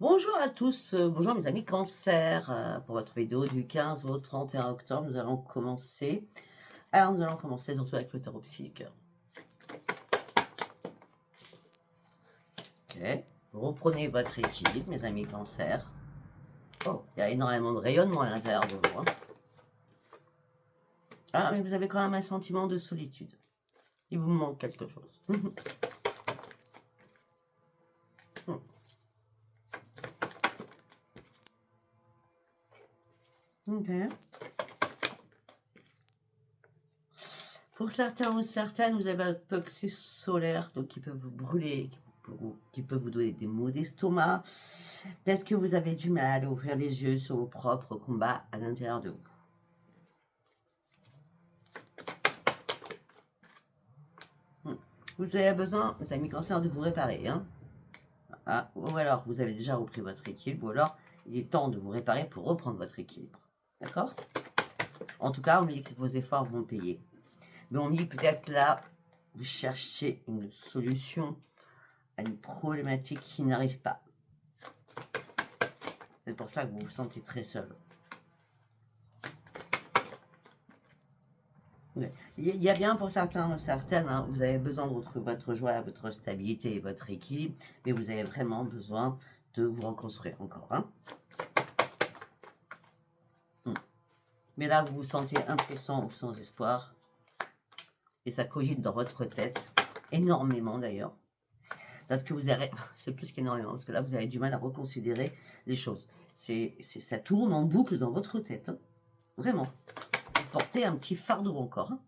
Bonjour à tous, bonjour mes amis Cancer, pour votre vidéo du 15 au 31 octobre, nous allons commencer. Alors nous allons commencer surtout avec le tarot psychique. Ok, reprenez votre équilibre mes amis Cancer. Oh, il y a énormément de rayonnement à l'intérieur de vous. Hein. Ah, mais vous avez quand même un sentiment de solitude. Il vous manque quelque chose. Ok. Pour certains ou certaines, vous avez un plexus solaire, donc qui peut vous brûler, qui peut vous donner des maux d'estomac, parce que vous avez du mal à ouvrir les yeux sur vos propres combats à l'intérieur de vous. Vous avez besoin, mes amis Cancer, de vous réparer. Hein. Ah, ou alors, vous avez déjà repris votre équilibre, ou alors, il est temps de vous réparer pour reprendre votre équilibre. D'accord? En tout cas, on me dit que vos efforts vont payer. Mais on me dit peut-être là, vous cherchez une solution à une problématique qui n'arrive pas. C'est pour ça que vous vous sentez très seul. Il y a bien pour certains, certaines, hein, vous avez besoin de retrouver votre joie, votre stabilité et votre équilibre, mais vous avez vraiment besoin de vous reconstruire encore. Hein. Mais là, vous vous sentez impuissant ou sans espoir, et ça cogite dans votre tête, énormément d'ailleurs, parce que vous avez, c'est plus qu'énormément, parce que là, vous avez du mal à reconsidérer les choses. Ça tourne en boucle dans votre tête, hein. Vraiment. Vous portez un petit fardeau encore. Hein.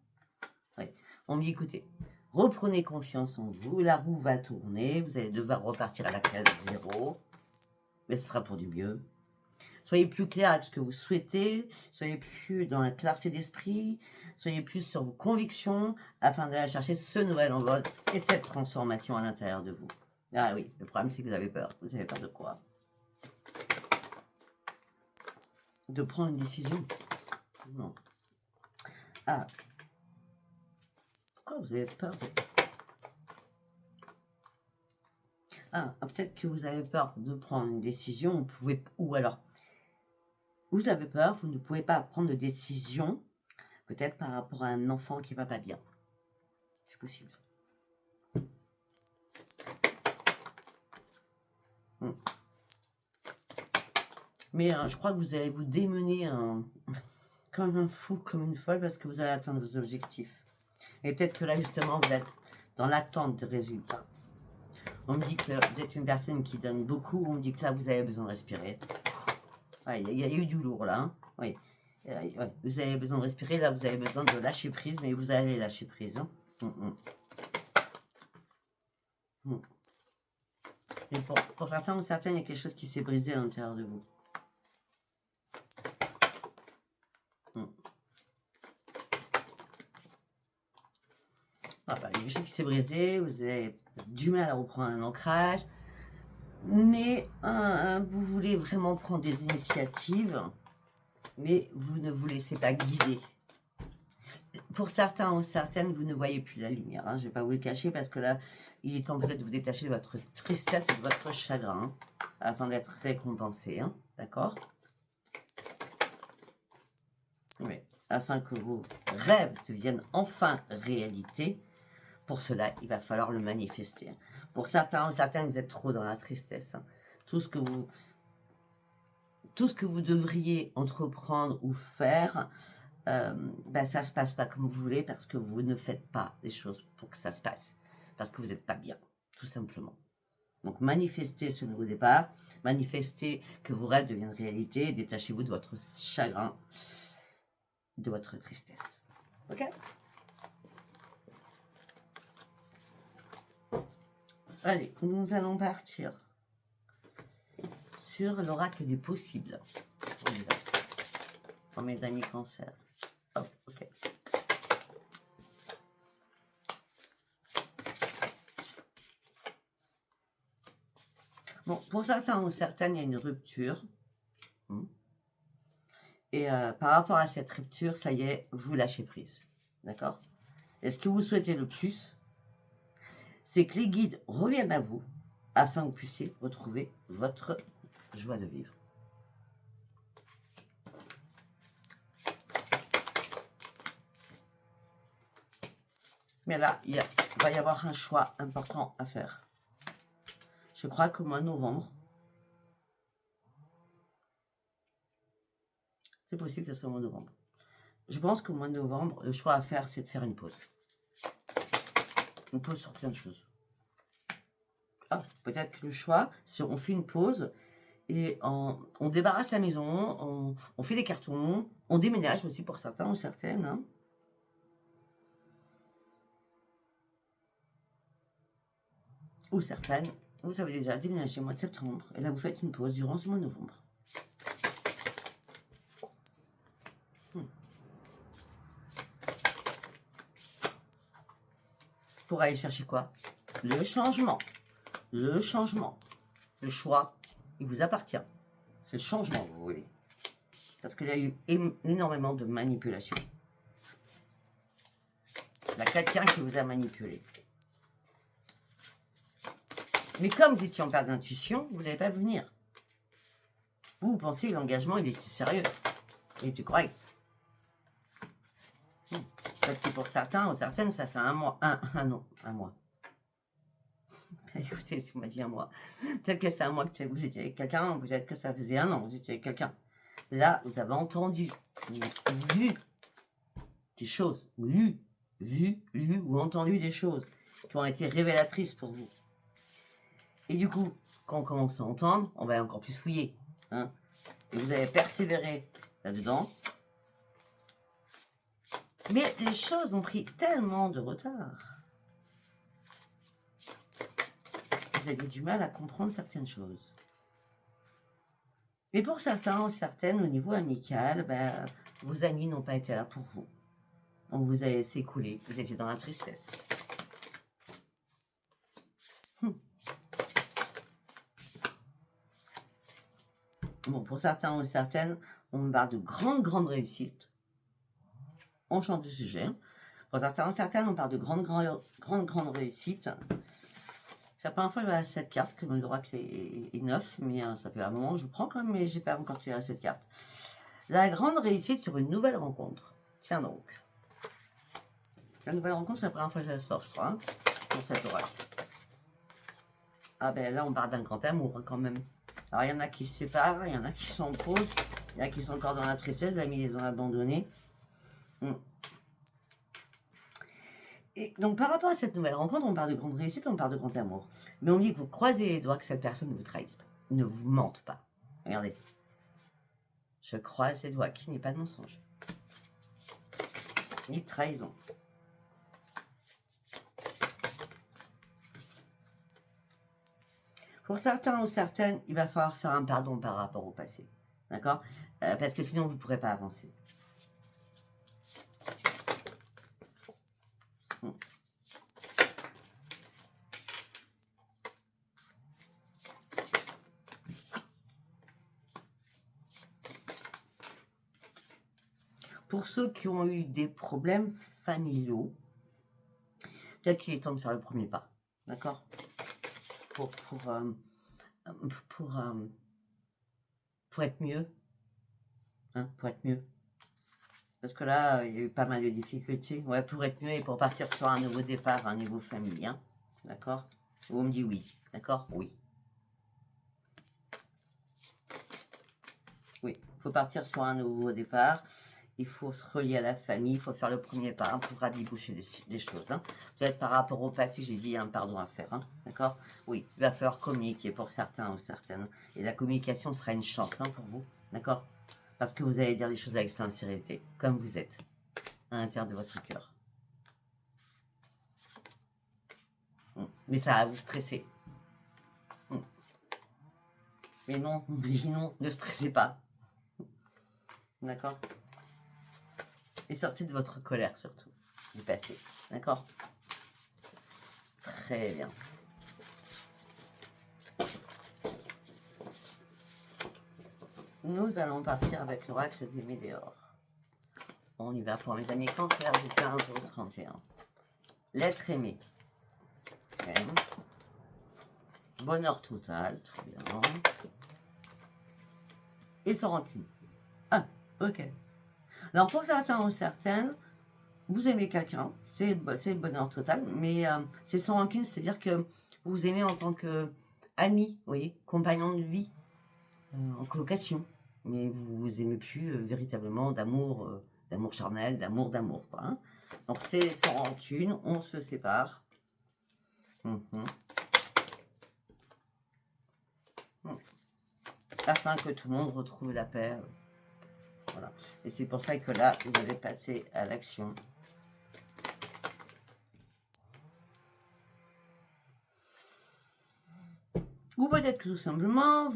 Ouais. On me dit, écoutez, reprenez confiance en vous, la roue va tourner, vous allez devoir repartir à la case 0, mais ce sera pour du mieux. Soyez plus clair avec ce que vous souhaitez, soyez plus dans la clarté d'esprit, soyez plus sur vos convictions afin d'aller chercher ce nouvel envol et cette transformation à l'intérieur de vous. Ah oui, le problème c'est que vous avez peur. Vous avez peur de quoi? De prendre une décision? Non. Ah. Pourquoi vous avez peur de... Ah, peut-être que vous avez peur de prendre une décision, vous pouvez... Ou alors, vous avez peur, vous ne pouvez pas prendre de décision, peut-être par rapport à un enfant qui va pas bien. C'est possible. Mais je crois que vous allez vous démener comme un fou, comme une folle, parce que vous allez atteindre vos objectifs. Et peut-être que là, justement, vous êtes dans l'attente de résultats. On me dit que vous êtes une personne qui donne beaucoup, on me dit que là, vous avez besoin de respirer. Ouais, il y a eu du lourd, là. Hein. Oui. Ouais, vous avez besoin de respirer, là, vous avez besoin de lâcher prise, mais vous allez lâcher prise. Hein. Et pour certains ou certaines, il y a quelque chose qui s'est brisé à l'intérieur de vous. Ah bah, il y a quelque chose qui s'est brisé, vous avez du mal à reprendre un ancrage, mais vous voulez vraiment prendre des initiatives, mais vous ne vous laissez pas guider. Pour certains ou certaines, vous ne voyez plus la lumière. Hein, je ne vais pas vous le cacher parce que là, il est temps peut-être de vous détacher de votre tristesse et de votre chagrin hein, afin d'être récompensé. Hein, d'accord? Oui. Afin que vos rêves deviennent enfin réalité. Pour cela, il va falloir le manifester. Pour certains ou certaines, vous êtes trop dans la tristesse. Hein. Tout ce que vous devriez entreprendre ou faire, ça ne se passe pas comme vous voulez parce que vous ne faites pas les choses pour que ça se passe. Parce que vous n'êtes pas bien, tout simplement. Donc manifestez ce nouveau départ, manifestez que vos rêves deviennent réalité, détachez-vous de votre chagrin, de votre tristesse. Ok? Allez, nous allons partir sur l'oracle des possibles. On y va. Pour mes amis Cancer. Oh, ok. Bon, pour certains ou certaines, il y a une rupture. Et par rapport à cette rupture, ça y est, vous lâchez prise. D'accord? Et ce que vous souhaitez le plus, c'est que les guides reviennent à vous afin que vous puissiez retrouver votre joie de vivre. Mais là, il va y avoir un choix important à faire. Je crois qu'au mois de novembre, c'est possible que ce soit au mois de novembre. Je pense qu'au mois de novembre, le choix à faire, c'est de faire une pause. Une pause sur plein de choses. Ah, peut-être que le choix, c'est on fait une pause et on débarrasse la maison, on fait des cartons, on déménage aussi pour certains ou certaines. Hein. Ou certaines, vous avez déjà déménagé au mois de septembre et là vous faites une pause durant ce mois de novembre. Pour aller chercher quoi? Le changement. Le changement. Le choix, il vous appartient. C'est le changement, vous voulez. Parce qu'il y a eu énormément de manipulation. Il y a quelqu'un qui vous a manipulé. Mais comme vous étiez en perte d'intuition, vous n'allez pas venir. Vous pensez que l'engagement, il était sérieux. Il était correct. Parce que pour certains ou certaines, ça fait un mois. Un mois. Écoutez, si on m'a dit un mois. Peut-être que c'est un mois que vous étiez avec quelqu'un, peut-être que ça faisait un an que vous étiez avec quelqu'un. Là, vous avez entendu, vu des choses, ou lu ou entendu des choses qui ont été révélatrices pour vous. Et du coup, quand on commence à entendre, on va encore plus fouiller. Hein, et vous allez persévérer là-dedans. Mais les choses ont pris tellement de retard. Vous avez du mal à comprendre certaines choses. Et pour certains ou certaines, au niveau amical, ben, vos amis n'ont pas été là pour vous. On vous a laissé couler, vous étiez dans la tristesse. Bon, pour certains ou certaines, on me parle de grandes réussites. On change de sujet. Pour certains ou certaines, on parle de grandes réussites. C'est la première fois que je vais à cette carte, que l'oracle est neuf, mais ça fait un moment que je prends quand même, mais j'ai pas encore tiré cette carte. La grande réussite sur une nouvelle rencontre. Tiens donc. La nouvelle rencontre, c'est la première fois que je la sors, je crois, hein, pour cet oracle. Ah ben là, on parle d'un grand amour, hein, quand même. Alors, il y en a qui se séparent, il y en a qui sont en pause, il y en a qui sont encore dans la tristesse, les amis les ont abandonnés. Et donc, par rapport à cette nouvelle rencontre, on parle de grande réussite, on parle de grand amour. Mais on dit que vous croisez les doigts que cette personne ne vous trahisse pas, ne vous mente pas. Regardez. Je croise les doigts qu'il n'y ait pas de mensonge. Ni de trahison. Pour certains ou certaines, il va falloir faire un pardon par rapport au passé. D'accord? Parce que sinon, vous ne pourrez pas avancer. Pour ceux qui ont eu des problèmes familiaux, peut-être qu'il est temps de faire le premier pas. D'accord? Pour être mieux. Hein, pour être mieux. Parce que là, il y a eu pas mal de difficultés. Ouais, pour être mieux et pour partir sur un nouveau départ, un niveau famille. Hein, d'accord? Vous me dites oui. D'accord? Oui. Oui, il faut partir sur un nouveau départ. Il faut se relier à la famille. Il faut faire le premier pas pour rabiboucher des choses. Hein. Peut-être par rapport au passé, j'ai dit un pardon à faire. Hein, d'accord? Oui, il va falloir communiquer pour certains ou certaines. Et la communication sera une chance hein, pour vous. D'accord? Parce que vous allez dire des choses avec sincérité, comme vous êtes, à l'intérieur de votre cœur. Mais ça va vous stresser. Mais non, non, ne stressez pas. D'accord? Et sortez de votre colère, surtout, du passé. D'accord? Très bien. Nous allons partir avec l'oracle des météores. On y va pour mes amis cancers du 15 au 31. L'être aimé. Okay. Bonheur total, très bien. et sans rancune. Ah, ok. Alors pour certains ou certaines, vous aimez quelqu'un, c'est le bonheur total, mais c'est sans rancune, c'est-à-dire que vous aimez en tant que ami, vous voyez, compagnon de vie, en colocation, mais vous vous aimez plus véritablement d'amour, d'amour charnel, d'amour, quoi. Hein. Donc c'est sans rancune, on se sépare. Afin que tout le monde retrouve la paix. Voilà. Et c'est pour ça que là, vous allez passer à l'action. Ou peut-être que tout simplement,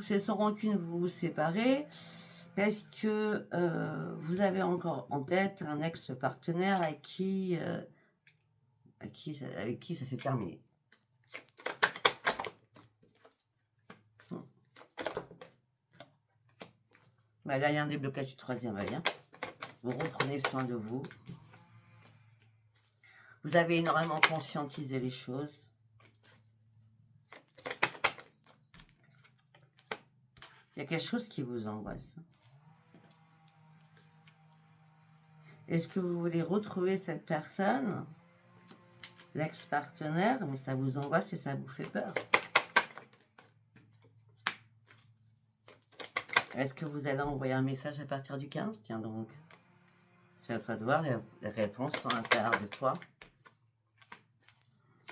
c'est sans rancune, vous vous séparez parce que vous avez encore en tête un ex-partenaire avec qui ça s'est terminé. Bah, là, il y a un déblocage du troisième œil. Hein. Vous reprenez soin de vous. Vous avez énormément conscientisé les choses. Il y a quelque chose qui vous angoisse. Est-ce que vous voulez retrouver cette personne, l'ex-partenaire, mais ça vous angoisse et ça vous fait peur? Est-ce que vous allez envoyer un message à partir du 15? Tiens donc. C'est à toi de voir, les réponses sont à l'intérieur de toi.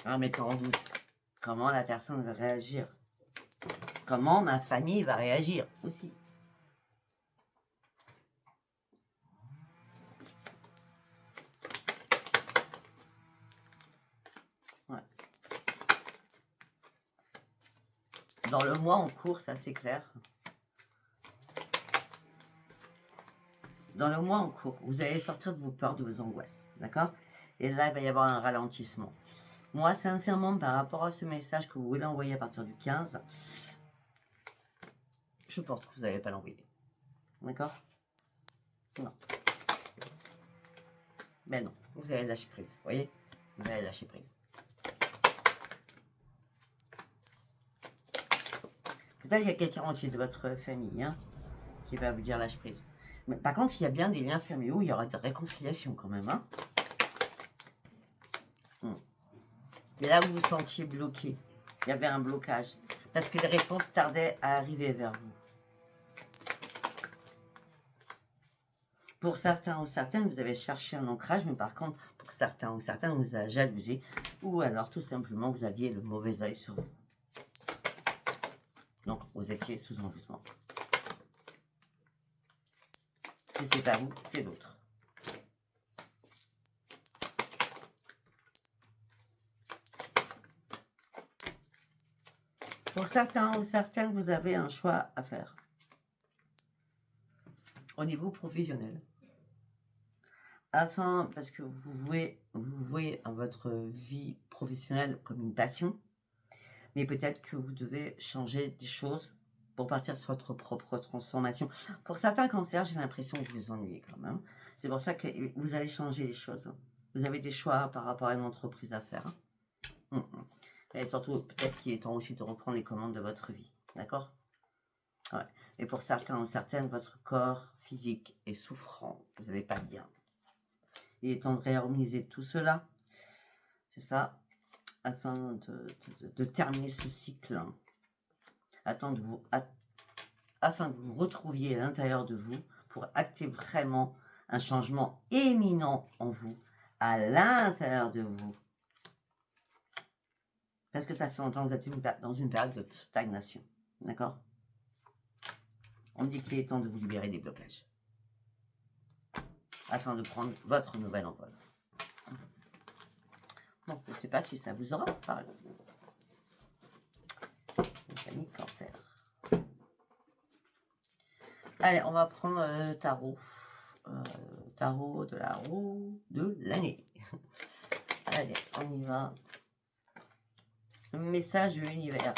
En mettant en doute comment la personne va réagir. Comment ma famille va réagir aussi. Ouais. Dans le mois en cours, ça c'est clair. Dans le mois en cours, vous allez sortir de vos peurs, de vos angoisses. D'accord? Et là, il va y avoir un ralentissement. Moi, sincèrement, par rapport à ce message que vous voulez envoyer à partir du 15, je pense que vous n'allez pas l'envoyer. D'accord? Non. Mais non, vous allez lâcher prise. Vous voyez? Vous allez lâcher prise. Peut-être qu'il y a quelqu'un entier de votre famille hein, qui va vous dire lâche prise. Mais par contre, il y a bien des liens familiaux où il y aura des réconciliations quand même. Hein. Et là, vous vous sentiez bloqué. Il y avait un blocage. Parce que les réponses tardaient à arriver vers vous. Pour certains ou certaines, vous avez cherché un ancrage, mais par contre, pour certains ou certaines, vous avez jalousé. Ou alors, tout simplement, vous aviez le mauvais œil sur vous. Donc, vous étiez sous un jugement. Si c'est pas vous, c'est l'autre. Pour certains ou certaines, vous avez un choix à faire. Au niveau professionnel. Parce que vous voyez votre vie professionnelle comme une passion, mais peut-être que vous devez changer des choses pour partir sur votre propre transformation. Pour certains cancers, j'ai l'impression que vous vous ennuyez quand même. C'est pour ça que vous allez changer les choses. Vous avez des choix par rapport à une entreprise à faire. Et surtout, peut-être qu'il est temps aussi de reprendre les commandes de votre vie. D'accord? Ouais. Et pour certains ou certaines, votre corps physique est souffrant. Vous n'allez pas bien. Il est temps de réharmoniser tout cela. C'est ça. Afin de terminer ce cycle. Afin que vous retrouviez à l'intérieur de vous pour acter vraiment un changement éminent en vous, à l'intérieur de vous. Parce que ça fait longtemps que vous êtes dans une période de stagnation. D'accord? On me dit qu'il est temps de vous libérer des blocages. Afin de prendre votre nouvel envol. Bon, je ne sais pas si ça vous aura parlé. Les amis cancer. Allez, on va prendre le tarot. Tarot de la roue de l'année. Allez, on y va. Message de l'univers.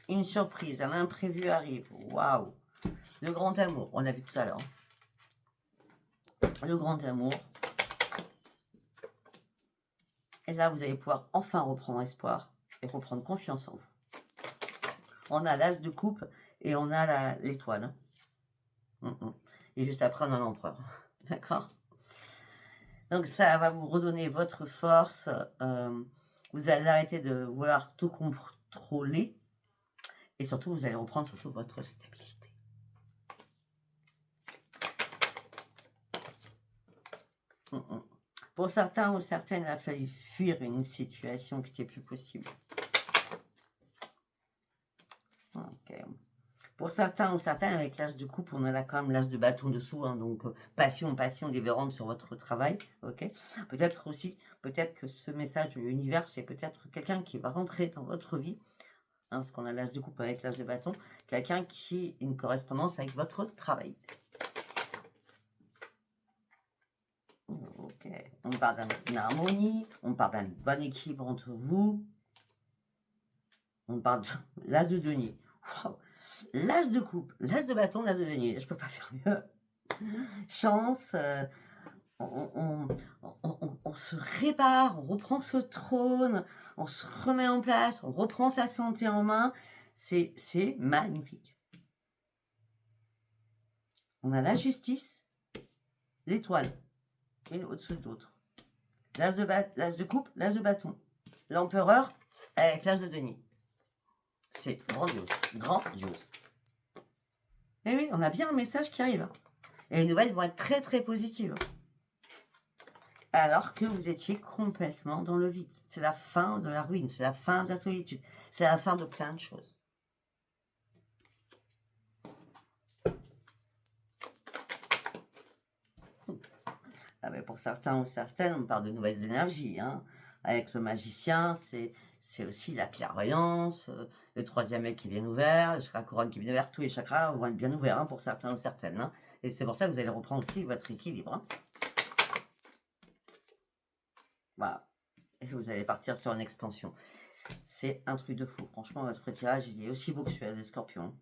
Une surprise, un imprévu arrive. Waouh! Le grand amour, on l'a vu tout à l'heure. Le grand amour. Et là, vous allez pouvoir enfin reprendre espoir et reprendre confiance en vous. On a l'as de coupe Et on a l'étoile. Hein. Et juste après, on a l'empereur. D'accord? Donc ça va vous redonner votre force. Vous allez arrêter de vouloir tout contrôler. Et surtout, vous allez reprendre surtout votre stabilité. Pour certains ou certaines, il a fallu fuir une situation qui n'était plus possible. Ok. Pour certains ou certaines, avec l'âge de coupe, on a là quand même l'âge de bâton dessous, hein, donc passion dévorante sur votre travail, ok. Peut-être aussi, peut-être que ce message de l'univers, c'est peut-être quelqu'un qui va rentrer dans votre vie, hein, parce qu'on a l'âge de coupe avec l'âge de bâton, quelqu'un qui a une correspondance avec votre travail. Ok, on parle d'une harmonie, on parle d'un bon équilibre entre vous, on parle de l'as de denier. Wow. L'as de coupe, l'as de bâton, l'as de denier, je peux pas faire mieux. Chance, on se répare, on reprend ce trône, on se remet en place, on reprend sa santé en main. C'est magnifique. On a la justice, l'étoile, une au-dessus de l'autre. L'as de coupe, l'as de bâton. L'empereur avec l'as de denier. C'est grandiose, grandiose. Et oui, on a bien un message qui arrive. Et les nouvelles vont être très très positives. Alors que vous étiez complètement dans le vide. C'est la fin de la ruine, c'est la fin de la solitude, c'est la fin de plein de choses. Ah ben pour certains ou certaines, on parle de nouvelles énergies. Hein. Avec le magicien, c'est aussi la clairvoyance, le troisième œil qui est bien ouvert, le chakra couronne qui est bien ouvert, tous les chakras vont être bien ouverts hein, pour certains ou certaines. Hein. Et c'est pour ça que vous allez reprendre aussi votre équilibre. Hein. Voilà. Et vous allez partir sur une expansion. C'est un truc de fou. Franchement, votre tirage, il est aussi beau que celui des scorpions.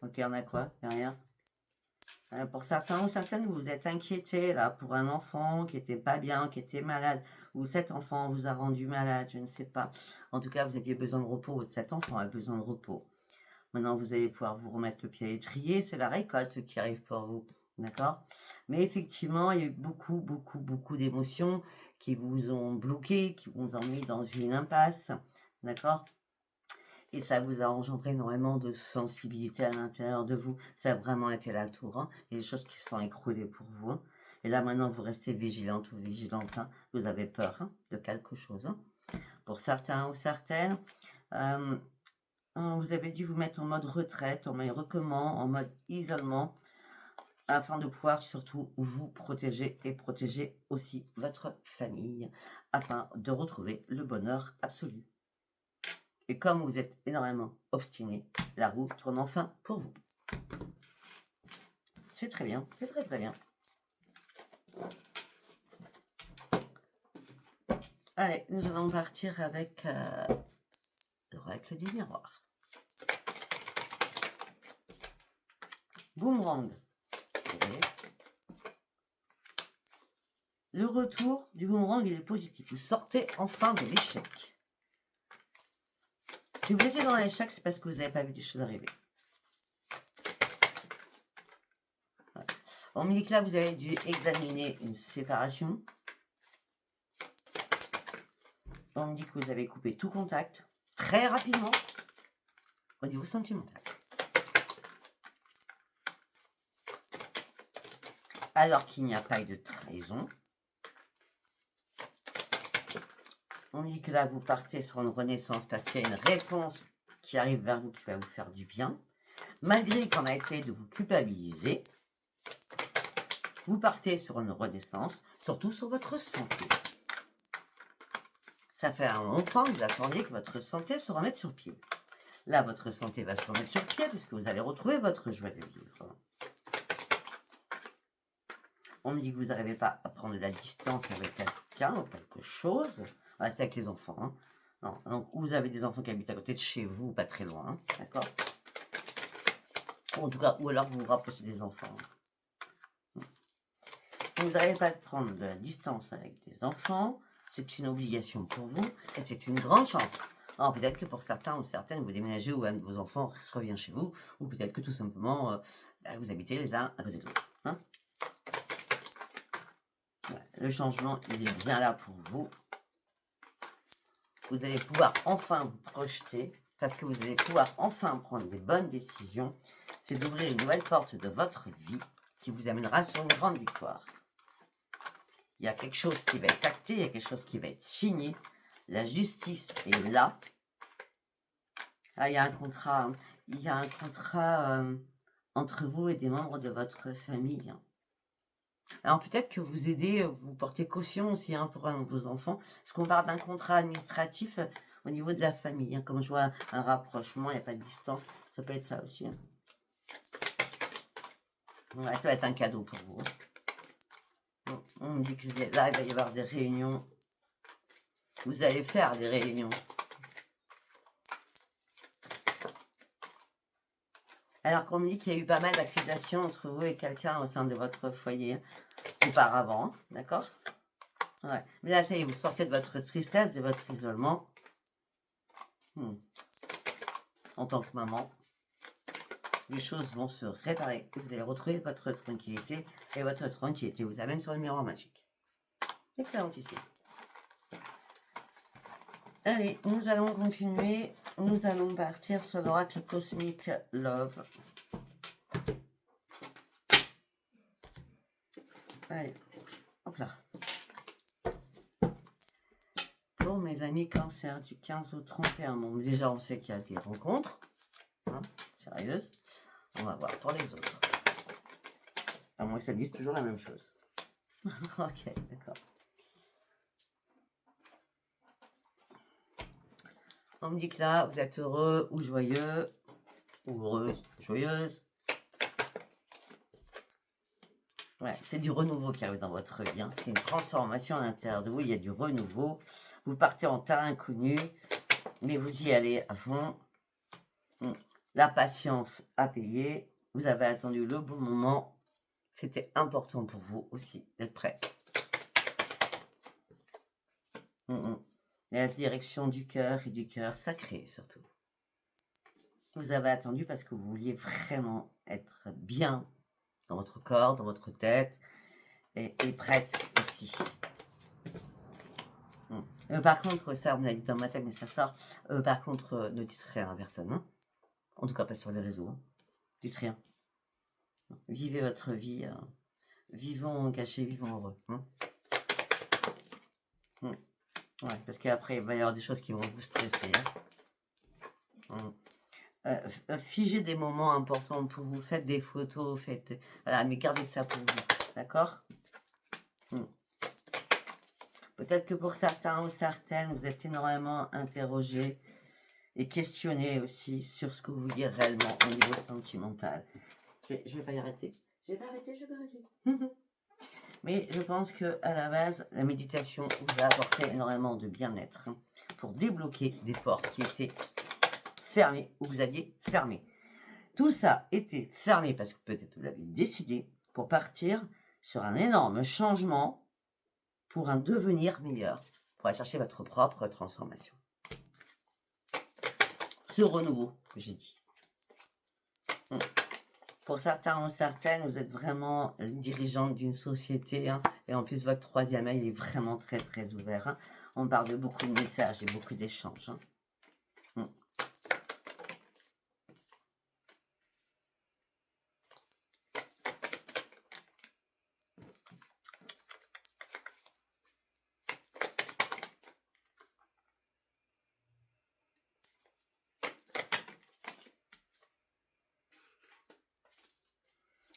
Ok, on a quoi derrière? Pour certains ou certaines, vous vous êtes inquiétés là pour un enfant qui était pas bien, qui était malade, ou cet enfant vous a rendu malade, je ne sais pas. En tout cas, vous aviez besoin de repos, ou cet enfant a besoin de repos. Maintenant, vous allez pouvoir vous remettre le pied à l'étrier, c'est la récolte qui arrive pour vous, d'accord? Mais effectivement, il y a eu beaucoup d'émotions qui vous ont bloqué, qui vous ont mis dans une impasse, d'accord? Et ça vous a engendré énormément de sensibilité à l'intérieur de vous. Ça a vraiment été la tour. Hein. Il y a des choses qui se sont écroulées pour vous. Hein. Et là, maintenant, vous restez vigilante ou vigilante. Hein. Vous avez peur hein, de quelque chose. Hein. Pour certains ou certaines, vous avez dû vous mettre en mode retraite, en mode recommand, en mode isolement, afin de pouvoir surtout vous protéger et protéger aussi votre famille, afin de retrouver le bonheur absolu. Et comme vous êtes énormément obstiné, la roue tourne enfin pour vous. C'est très bien, c'est très très bien. Allez, nous allons partir avec l'oracle du miroir. Boomerang. Le retour du boomerang, il est positif. Vous sortez enfin de l'échec. Si vous étiez dans l'échec, c'est parce que vous n'avez pas vu des choses arriver. Ouais. On me dit que là, vous avez dû examiner une séparation. On me dit que vous avez coupé tout contact très rapidement au niveau sentimental. Alors qu'il n'y a pas eu de trahison. On dit que là, vous partez sur une renaissance parce qu'il y a une réponse qui arrive vers vous qui va vous faire du bien. Malgré qu'on a essayé de vous culpabiliser, vous partez sur une renaissance, surtout sur votre santé. Ça fait un longtemps que vous attendiez que votre santé se remette sur pied. Là, votre santé va se remettre sur pied puisque vous allez retrouver votre joie de vivre. On me dit que vous n'arrivez pas à prendre de la distance avec quelqu'un ou quelque chose. Ah, c'est avec les enfants. Hein. Non, donc, vous avez des enfants qui habitent à côté de chez vous, pas très loin. Hein, d'accord? En tout cas, ou alors vous vous rapprochez des enfants. Vous n'arrivez pas à prendre de la distance avec des enfants. C'est une obligation pour vous et c'est une grande chance. Alors peut-être que pour certains ou certaines, vous déménagez ou un de vos enfants revient chez vous, ou peut-être que tout simplement, vous habitez les uns à côté de l'autre. Hein. Ouais, le changement, il est bien là pour vous. Vous allez pouvoir enfin vous projeter, parce que vous allez pouvoir enfin prendre des bonnes décisions. C'est d'ouvrir une nouvelle porte de votre vie qui vous amènera sur une grande victoire. Il y a quelque chose qui va être acté, il y a quelque chose qui va être signé. La justice est là. Ah, il y a un contrat entre vous et des membres de votre famille. Alors peut-être que vous aidez, vous portez caution aussi pour un de vos enfants, parce qu'on parle d'un contrat administratif au niveau de la famille. Comme je vois un rapprochement, il n'y a pas de distance, ça peut être ça aussi. Ouais, ça va être un cadeau pour vous. On me dit que là, il va y avoir des réunions. Vous allez faire des réunions. Alors qu'on me dit qu'il y a eu pas mal d'accusations entre vous et quelqu'un au sein de votre foyer auparavant, d'accord? Ouais. Mais là, ça y est, vous sortez de votre tristesse, de votre isolement. En tant que maman, les choses vont se réparer. Vous allez retrouver votre tranquillité et votre tranquillité vous amène sur le miroir magique. Excellent ici. Allez, nous allons continuer. Nous allons partir sur l'oracle cosmique Love. Allez, hop là. Pour mes amis cancer du 15 au 31, bon, déjà on sait qu'il y a des rencontres. Sérieuses. On va voir pour les autres. À moins que ça dise toujours la même chose. Ok, d'accord. On me dit que là, vous êtes heureux ou joyeux, ou heureuse, joyeuse. Ouais, c'est du renouveau qui arrive dans votre vie. C'est une transformation à l'intérieur de vous. Il y a du renouveau. Vous partez en terrain inconnu, mais vous y allez à fond. La patience a payé. Vous avez attendu le bon moment. C'était important pour vous aussi d'être prêt. La direction du cœur et du cœur sacré surtout. Vous avez attendu parce que vous vouliez vraiment être bien dans votre corps, dans votre tête et prête aussi. Par contre, ça, on me l'a dit dans ma tête, mais ça sort. Par contre, ne dites rien à personne. En tout cas, pas sur les réseaux. Dites rien. Vivez votre vie. Vivons cachés, vivons heureux. Ouais, parce qu'après, il va y avoir des choses qui vont vous stresser. Figez des moments importants pour vous. Faites des photos. Voilà, mais gardez ça pour vous. D'accord? Peut-être que pour certains ou certaines, vous êtes énormément interrogés et questionnés aussi sur ce que vous vouliez réellement au niveau sentimental. Je vais pas y arrêter. Je vais pas arrêter. Mais je pense que à la base, la méditation vous a apporté énormément de bien-être pour débloquer des portes qui étaient fermées ou vous aviez fermées. Tout ça était fermé parce que peut-être vous l'aviez décidé pour partir sur un énorme changement pour un devenir meilleur, pour aller chercher votre propre transformation. Ce renouveau que j'ai dit. Pour certains ou certaines, vous êtes vraiment dirigeante d'une société, et en plus votre troisième œil est vraiment très très ouvert. On parle de beaucoup de messages et beaucoup d'échanges.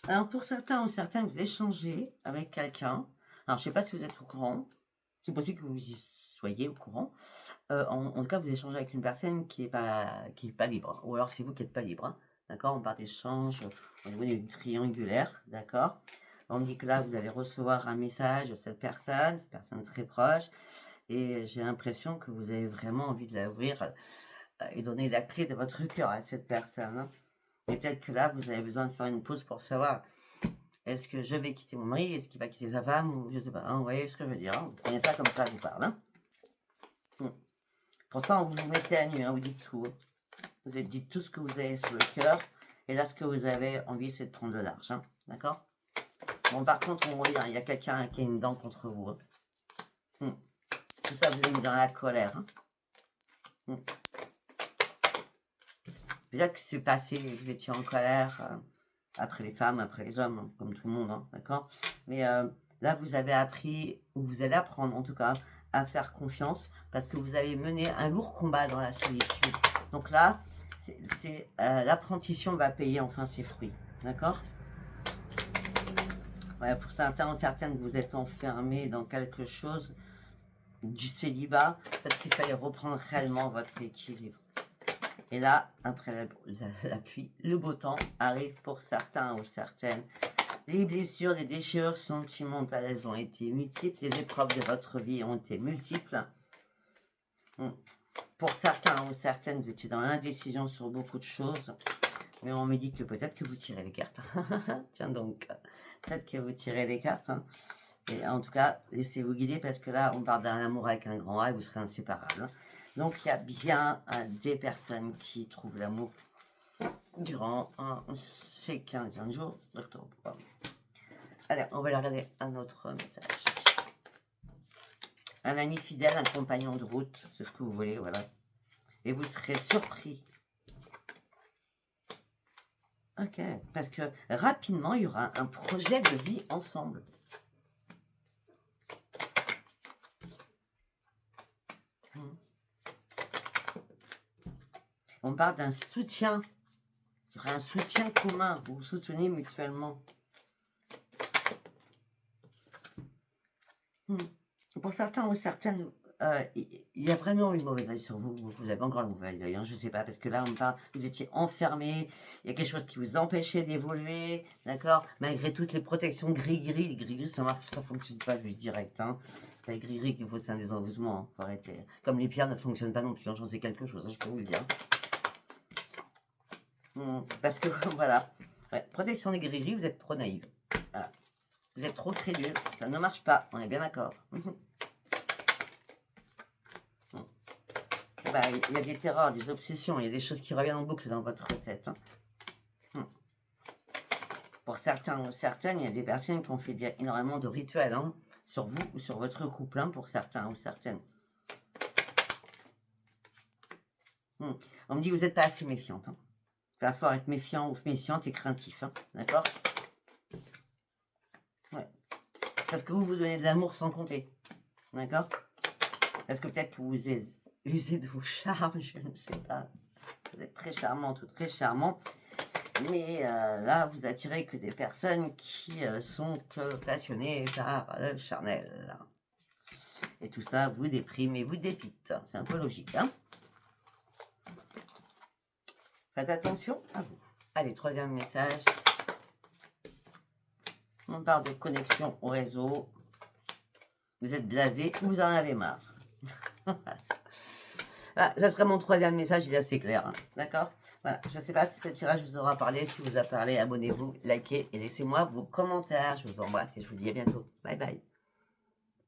Alors pour certains ou certaines, vous échangez avec quelqu'un. Alors je ne sais pas si vous êtes au courant. C'est possible que vous y soyez au courant. En tout cas, vous échangez avec une personne qui est pas libre. Ou alors c'est vous qui n'êtes pas libre. D'accord? On parle d'échange au niveau du triangulaire. D'accord? On dit que là, vous allez recevoir un message de cette personne très proche. Et j'ai l'impression que vous avez vraiment envie de l'ouvrir et donner la clé de votre cœur à cette personne. Mais peut-être que là, vous avez besoin de faire une pause pour savoir est-ce que je vais quitter mon mari, est-ce qu'il va quitter sa femme, ou je sais pas. Vous voyez ce que je veux dire? Vous prenez ça comme ça, je vous parle. Pourtant, vous vous mettez à nu, hein, vous dites tout. Vous avez dit tout ce que vous avez sur le cœur. Et là, ce que vous avez envie, c'est de prendre de l'argent. D'accord? Bon, par contre, on voit, il y a quelqu'un qui a une dent contre vous. Hein. Tout ça, vous avez mis dans la colère. Hein. Peut-être que c'est passé, vous étiez en colère après les femmes, après les hommes, hein, comme tout le monde, hein, d'accord? Mais là, vous avez appris, ou vous allez apprendre en tout cas, à faire confiance parce que vous avez mené un lourd combat dans la solitude. Donc là, l'apprentissage va payer enfin ses fruits, d'accord? Ouais, pour certains ou certaines, vous êtes enfermés dans quelque chose du célibat parce qu'il fallait reprendre réellement votre équilibre. Et là, après la pluie, le beau temps arrive pour certains ou certaines. Les blessures, les déchirures sentimentales, elles ont été multiples. Les épreuves de votre vie ont été multiples. Pour certains ou certaines, vous étiez dans l'indécision sur beaucoup de choses. Mais on me dit que peut-être que vous tirez les cartes. Tiens donc, peut-être que vous tirez les cartes. Hein. Et en tout cas, laissez-vous guider parce que là, on parle d'un amour avec un grand A et vous serez inséparables. Hein. Donc, il y a bien des personnes qui trouvent l'amour durant ces 15 jours d'octobre. Allez, on va regarder un autre message. Un ami fidèle, un compagnon de route, c'est ce que vous voulez, voilà. Et vous serez surpris. Ok, parce que rapidement, il y aura un projet de vie ensemble. On parle d'un soutien. Il y aura un soutien commun. Vous vous soutenez mutuellement. Pour certains ou certaines, il y a vraiment une mauvaise œil sur vous. Vous avez encore le mauvais œil, hein, je ne sais pas, parce que là, on parle, vous étiez enfermé, il y a quelque chose qui vous empêchait d'évoluer, d'accord? Malgré toutes les protections gris-gris, les gris-gris, ça marche, ça fonctionne pas, je vais direct, hein. Les gris-gris qu'il faut, c'est un désenvoûtement, hein, faut arrêter. Comme les pierres ne fonctionnent pas non plus, hein, j'en sais quelque chose, hein, je peux vous le dire. Parce que, voilà, ouais, protection des gris-gris, vous êtes trop naïve. Voilà. Vous êtes trop crédule, ça ne marche pas, on est bien d'accord. Bah, il y a des terreurs, des obsessions, il y a des choses qui reviennent en boucle dans votre tête. Hein. Pour certains ou certaines, il y a des personnes qui ont fait énormément de rituels hein, sur vous ou sur votre couple, hein, pour certains ou certaines. On me dit que vous n'êtes pas assez méfiante. Hein. Il va falloir être méfiant ou méfiante et craintif, hein, d'accord? Ouais. Parce que vous donnez de l'amour sans compter, d'accord? Parce que peut-être que vous usez de vos charmes, je ne sais pas. Vous êtes très charmante ou très charmant. Mais là, vous attirez que des personnes qui sont que passionnées par le charnel. Et tout ça vous déprime et vous dépite. C'est un peu logique, hein? Faites attention à vous. Allez, troisième message. On parle de connexion au réseau. Vous êtes blasé, vous en avez marre. Voilà, ça serait mon troisième message, il est assez clair. Hein, d'accord? Voilà, je ne sais pas si ce tirage vous aura parlé. Si vous a parlé, abonnez-vous, likez et laissez-moi vos commentaires. Je vous embrasse et je vous dis à bientôt. Bye bye.